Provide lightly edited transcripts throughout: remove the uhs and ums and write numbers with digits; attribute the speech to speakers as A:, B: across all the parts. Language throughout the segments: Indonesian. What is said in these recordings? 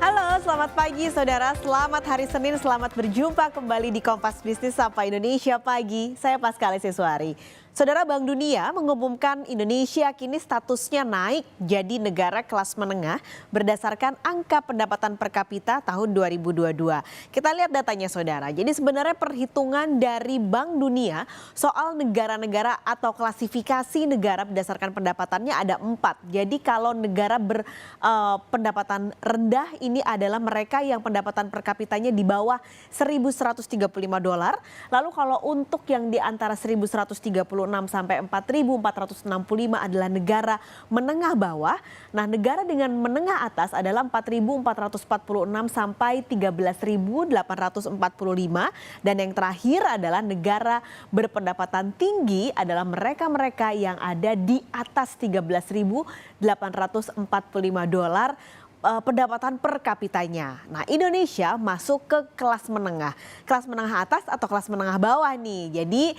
A: Halo, selamat pagi saudara. Selamat hari Senin, selamat berjumpa kembali di Kompas Bisnis Sapa Indonesia Pagi. Saya Paskali Siswari. Saudara, Bank Dunia mengumumkan Indonesia kini statusnya naik jadi negara kelas menengah berdasarkan angka pendapatan per kapita tahun 2022. Kita lihat datanya saudara. Jadi sebenarnya perhitungan dari Bank Dunia soal negara-negara atau klasifikasi negara berdasarkan pendapatannya ada 4. Jadi kalau negara berpendapatan rendah ini adalah mereka yang pendapatan per kapitanya di bawah $1.135. Lalu kalau untuk yang di antara 1.136 sampai 4.465 adalah negara menengah bawah. Nah, negara dengan menengah atas adalah 4.446 sampai 13.845 dan yang terakhir adalah negara berpendapatan tinggi adalah mereka-mereka yang ada di atas $13.845 pendapatan per kapitanya. Nah, Indonesia masuk ke kelas menengah atas atau kelas menengah bawah nih. Jadi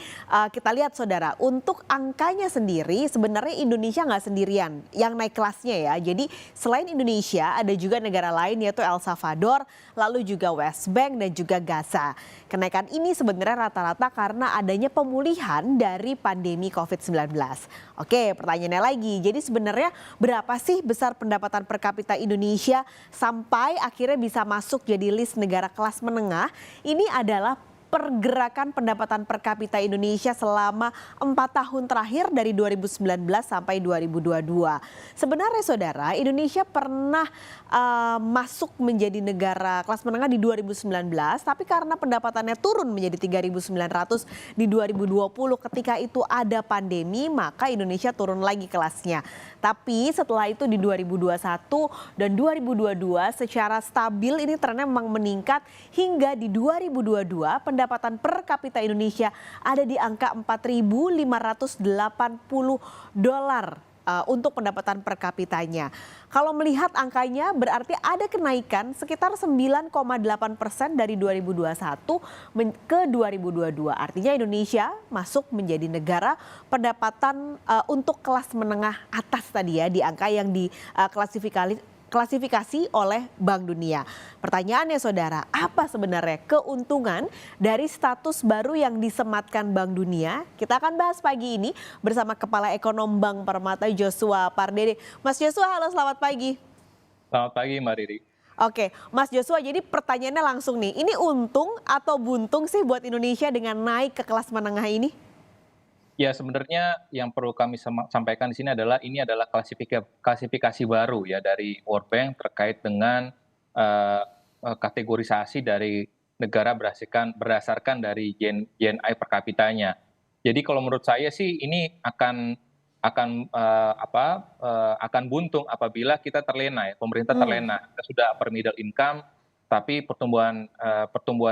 A: kita lihat saudara, untuk angkanya sendiri sebenarnya Indonesia nggak sendirian yang naik kelasnya ya. Jadi selain Indonesia ada juga negara lain yaitu El Salvador, lalu juga West Bank dan juga Gaza. Kenaikan ini sebenarnya rata-rata karena adanya pemulihan dari pandemi COVID-19. Oke, pertanyaannya lagi. Jadi sebenarnya berapa sih besar pendapatan per kapita Indonesia sampai akhirnya bisa masuk jadi list negara kelas menengah? Ini adalah pergerakan pendapatan per kapita Indonesia selama 4 tahun terakhir dari 2019 sampai 2022. Sebenarnya saudara, Indonesia pernah masuk menjadi negara kelas menengah di 2019, tapi karena pendapatannya turun menjadi 3.900 di 2020 ketika itu ada pandemi, maka Indonesia turun lagi kelasnya. Tapi setelah itu di 2021 dan 2022 secara stabil ini trennya memang meningkat hingga di 2022 pendapatan per kapita Indonesia ada di angka $4.580 untuk pendapatan per kapitanya. Kalau melihat angkanya berarti ada kenaikan sekitar 9,8% dari 2021 ke 2022. Artinya Indonesia masuk menjadi negara pendapatan untuk kelas menengah atas tadi ya, di angka yang diklasifikasi oleh Bank Dunia. Pertanyaannya saudara, apa sebenarnya keuntungan dari status baru yang disematkan Bank Dunia? Kita akan bahas pagi ini bersama Kepala Ekonom Bank Permata Joshua Pardede. Mas Joshua, halo selamat pagi.
B: Selamat pagi Mbak Riri.
A: Oke, Mas Joshua, jadi pertanyaannya langsung nih, ini untung atau buntung sih buat Indonesia dengan naik ke kelas menengah ini?
B: Ya sebenarnya yang perlu kami sampaikan di sini adalah ini adalah klasifikasi baru ya dari World Bank terkait dengan kategorisasi dari negara berdasarkan dari GNI per kapitanya. Jadi kalau menurut saya sih ini akan buntung apabila kita terlena ya, pemerintah terlena. Kita sudah upper middle income, tapi pertumbuhan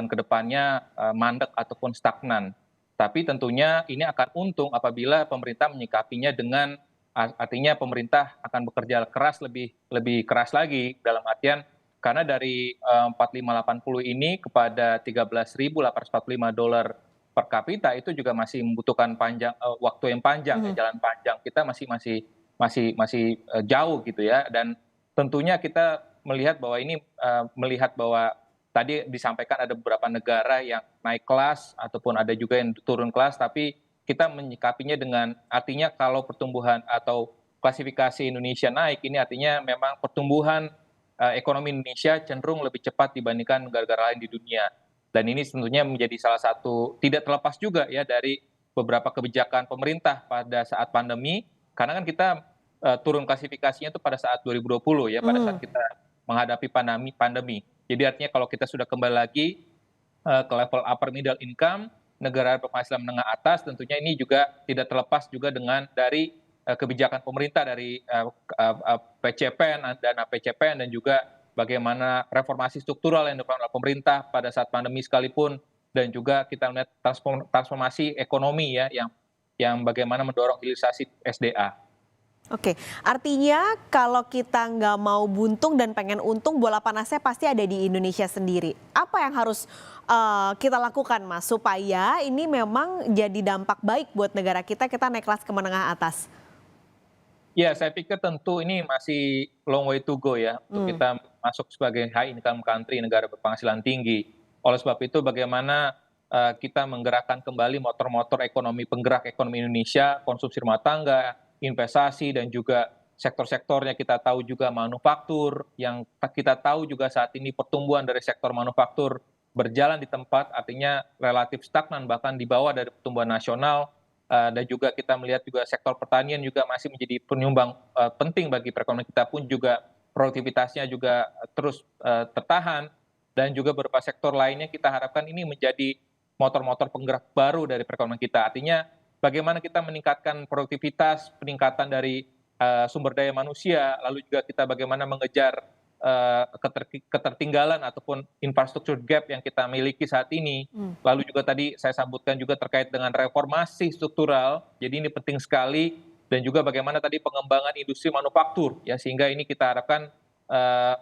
B: kedepannya mandek ataupun stagnan. Tapi tentunya ini akan untung apabila pemerintah menyikapinya dengan artinya pemerintah akan bekerja keras lebih keras lagi dalam artian karena dari 4.580 ini kepada $13.845 per kapita itu juga masih membutuhkan waktu yang panjang ya, jalan panjang kita masih jauh gitu ya, dan tentunya kita melihat bahwa tadi disampaikan ada beberapa negara yang naik kelas ataupun ada juga yang turun kelas, tapi kita menyikapinya dengan artinya kalau pertumbuhan atau klasifikasi Indonesia naik ini artinya memang pertumbuhan ekonomi Indonesia cenderung lebih cepat dibandingkan negara-negara lain di dunia. Dan ini tentunya menjadi salah satu tidak terlepas juga ya dari beberapa kebijakan pemerintah pada saat pandemi, karena kan kita turun klasifikasinya itu pada saat 2020 ya, pada saat kita menghadapi pandemi. Jadi artinya kalau kita sudah kembali lagi ke level upper middle income, negara berpenghasilan menengah atas, tentunya ini juga tidak terlepas juga dari kebijakan pemerintah dari PCPN, dana PCPN dan juga bagaimana reformasi struktural yang dilakukan oleh pemerintah pada saat pandemi sekalipun, dan juga kita melihat transformasi ekonomi ya yang bagaimana mendorong hilirisasi SDA.
A: Oke, artinya kalau kita nggak mau buntung dan pengen untung, bola panasnya pasti ada di Indonesia sendiri. Apa yang harus kita lakukan Mas supaya ini memang jadi dampak baik buat negara kita naik kelas ke menengah atas?
B: Ya, saya pikir tentu ini masih long way to go ya untuk kita masuk sebagai high income country, negara berpenghasilan tinggi. Oleh sebab itu bagaimana kita menggerakkan kembali motor-motor ekonomi penggerak ekonomi Indonesia, konsumsi rumah tangga, investasi dan juga sektor-sektornya kita tahu juga manufaktur, yang kita tahu juga saat ini pertumbuhan dari sektor manufaktur berjalan di tempat, artinya relatif stagnan bahkan di bawah dari pertumbuhan nasional. Dan juga kita melihat juga sektor pertanian juga masih menjadi penyumbang penting bagi perekonomian kita pun juga produktivitasnya juga terus tertahan, dan juga beberapa sektor lainnya kita harapkan ini menjadi motor-motor penggerak baru dari perekonomian kita. Artinya bagaimana kita meningkatkan produktivitas, peningkatan dari sumber daya manusia, lalu juga kita bagaimana mengejar ketertinggalan ataupun infrastruktur gap yang kita miliki saat ini. Lalu juga tadi saya sambutkan juga terkait dengan reformasi struktural, jadi ini penting sekali, dan juga bagaimana tadi pengembangan industri manufaktur, ya sehingga ini kita harapkan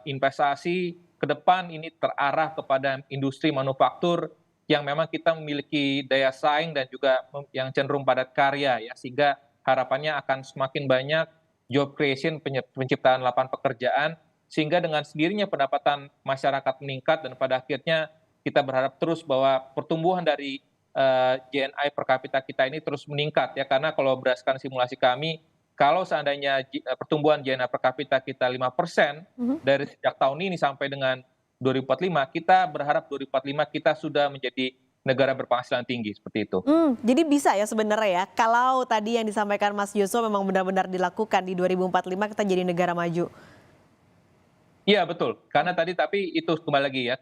B: investasi ke depan ini terarah kepada industri manufaktur yang memang kita memiliki daya saing dan juga yang cenderung padat karya, ya sehingga harapannya akan semakin banyak job creation, penciptaan lapangan pekerjaan, sehingga dengan sendirinya pendapatan masyarakat meningkat, dan pada akhirnya kita berharap terus bahwa pertumbuhan dari GNI per kapita kita ini terus meningkat, ya karena kalau berdasarkan simulasi kami, kalau seandainya pertumbuhan GNI per kapita kita 5% dari sejak tahun ini sampai dengan 2045, kita berharap 2045 kita sudah menjadi negara berpenghasilan tinggi, seperti itu.
A: Jadi bisa ya sebenarnya ya, kalau tadi yang disampaikan Mas Joshua memang benar-benar dilakukan di 2045 kita jadi negara maju.
B: Iya betul, karena tadi tapi itu kembali lagi ya,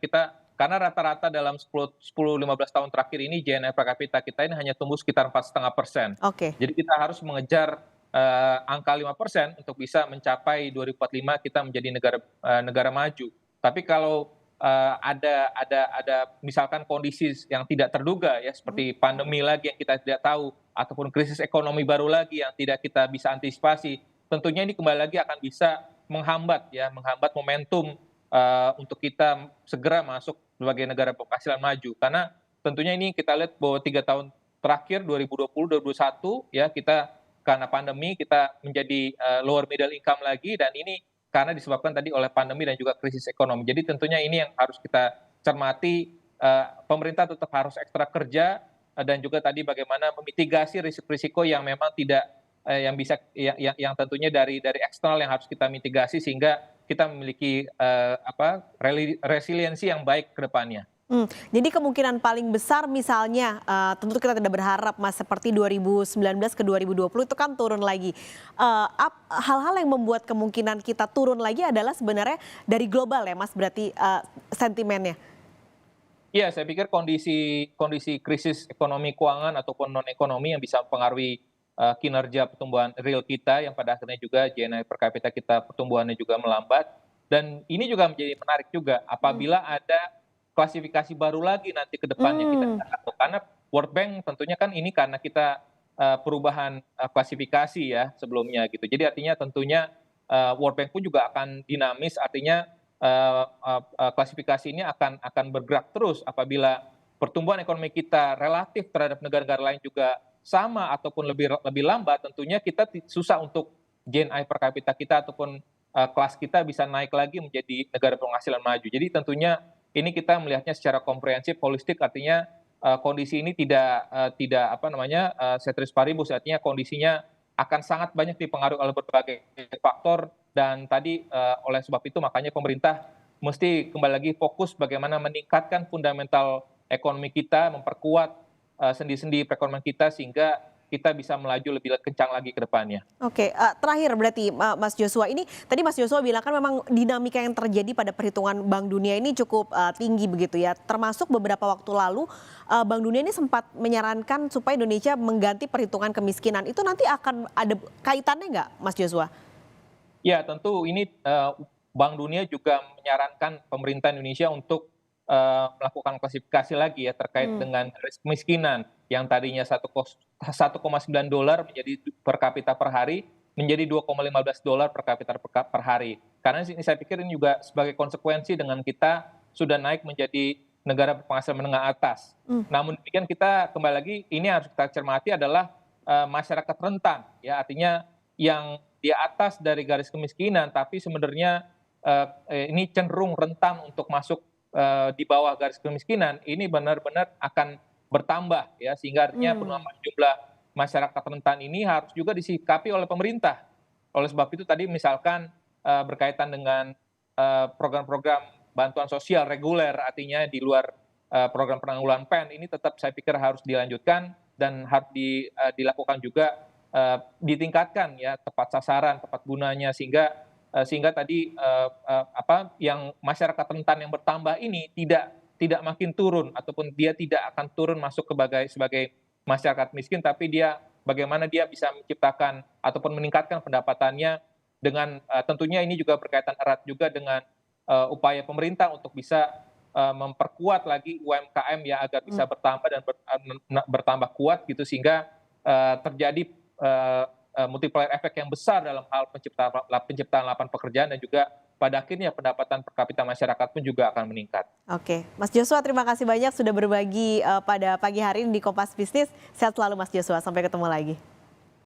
B: karena rata-rata dalam 10-15 tahun terakhir ini GNI per kapita kita ini hanya tumbuh sekitar 4,5%.
A: Oke.
B: Jadi kita harus mengejar angka 5% untuk bisa mencapai 2045 kita menjadi negara maju. Tapi kalau ada misalkan kondisi yang tidak terduga ya, seperti pandemi lagi yang kita tidak tahu, ataupun krisis ekonomi baru lagi yang tidak kita bisa antisipasi, tentunya ini kembali lagi akan bisa menghambat momentum untuk kita segera masuk sebagai negara berpenghasilan maju. Karena tentunya ini kita lihat bahwa 3 tahun terakhir 2020, 2021 ya kita karena pandemi kita menjadi lower middle income lagi, dan ini karena disebabkan tadi oleh pandemi dan juga krisis ekonomi. Jadi tentunya ini yang harus kita cermati, pemerintah tetap harus ekstra kerja, dan juga tadi bagaimana memitigasi risiko-risiko yang memang tidak yang bisa yang tentunya dari eksternal yang harus kita mitigasi sehingga kita memiliki resiliensi yang baik ke depannya.
A: Jadi kemungkinan paling besar misalnya, tentu kita tidak berharap Mas seperti 2019 ke 2020 itu kan turun lagi. Hal-hal yang membuat kemungkinan kita turun lagi adalah sebenarnya dari global ya Mas, berarti sentimennya?
B: Iya, saya pikir kondisi krisis ekonomi keuangan ataupun non ekonomi yang bisa mempengaruhi kinerja pertumbuhan real kita, yang pada akhirnya juga GNI per kapita kita pertumbuhannya juga melambat. Dan ini juga menjadi menarik juga apabila ada klasifikasi baru lagi nanti ke depannya kita tahu. Karena World Bank tentunya kan ini karena kita perubahan klasifikasi ya sebelumnya gitu. Jadi artinya tentunya World Bank pun juga akan dinamis, artinya klasifikasi ini akan bergerak terus apabila pertumbuhan ekonomi kita relatif terhadap negara-negara lain juga sama ataupun lebih lambat, tentunya kita susah untuk GNI per kapita kita ataupun kelas kita bisa naik lagi menjadi negara berpenghasilan maju. Jadi tentunya ini kita melihatnya secara komprehensif, holistik, artinya kondisi ini tidak ceteris paribus, artinya kondisinya akan sangat banyak dipengaruhi oleh berbagai faktor, dan tadi oleh sebab itu makanya pemerintah mesti kembali lagi fokus bagaimana meningkatkan fundamental ekonomi kita, memperkuat sendi-sendi perekonomian kita sehingga kita bisa melaju lebih kencang lagi ke depannya.
A: Oke, terakhir berarti Mas Joshua, ini tadi Mas Joshua bilang kan memang dinamika yang terjadi pada perhitungan Bank Dunia ini cukup tinggi begitu ya. Termasuk beberapa waktu lalu Bank Dunia ini sempat menyarankan supaya Indonesia mengganti perhitungan kemiskinan. Itu nanti akan ada kaitannya nggak Mas Joshua?
B: Ya tentu ini Bank Dunia juga menyarankan pemerintah Indonesia untuk melakukan klasifikasi lagi ya terkait dengan garis kemiskinan yang tadinya $1,9 menjadi per kapita per hari menjadi $2,15 per kapita per hari. Karena ini saya pikir ini juga sebagai konsekuensi dengan kita sudah naik menjadi negara berpenghasilan menengah atas. Namun demikian kita kembali lagi ini harus kita cermati adalah masyarakat rentan ya, artinya yang di atas dari garis kemiskinan tapi sebenarnya ini cenderung rentan untuk masuk di bawah garis kemiskinan, ini benar-benar akan bertambah ya, sehingga artinya penambahan jumlah masyarakat rentan ini harus juga disikapi oleh pemerintah. Oleh sebab itu tadi misalkan berkaitan dengan program-program bantuan sosial reguler, artinya di luar program penanggulangan PEN, ini tetap saya pikir harus dilanjutkan dan harus dilakukan juga, ditingkatkan ya, tepat sasaran, tepat gunanya, sehingga tadi yang masyarakat rentan yang bertambah ini tidak makin turun, ataupun dia tidak akan turun masuk sebagai masyarakat miskin, tapi bagaimana dia bisa menciptakan ataupun meningkatkan pendapatannya dengan tentunya ini juga berkaitan erat juga dengan upaya pemerintah untuk bisa memperkuat lagi UMKM ya, agar bisa bertambah dan bertambah kuat gitu, sehingga terjadi multiplier efek yang besar dalam hal penciptaan lapangan pekerjaan, dan juga pada akhirnya pendapatan per kapita masyarakat pun juga akan meningkat.
A: Oke, Mas Joshua terima kasih banyak sudah berbagi pada pagi hari ini di Kompas Bisnis. Sehat selalu Mas Joshua, sampai ketemu lagi.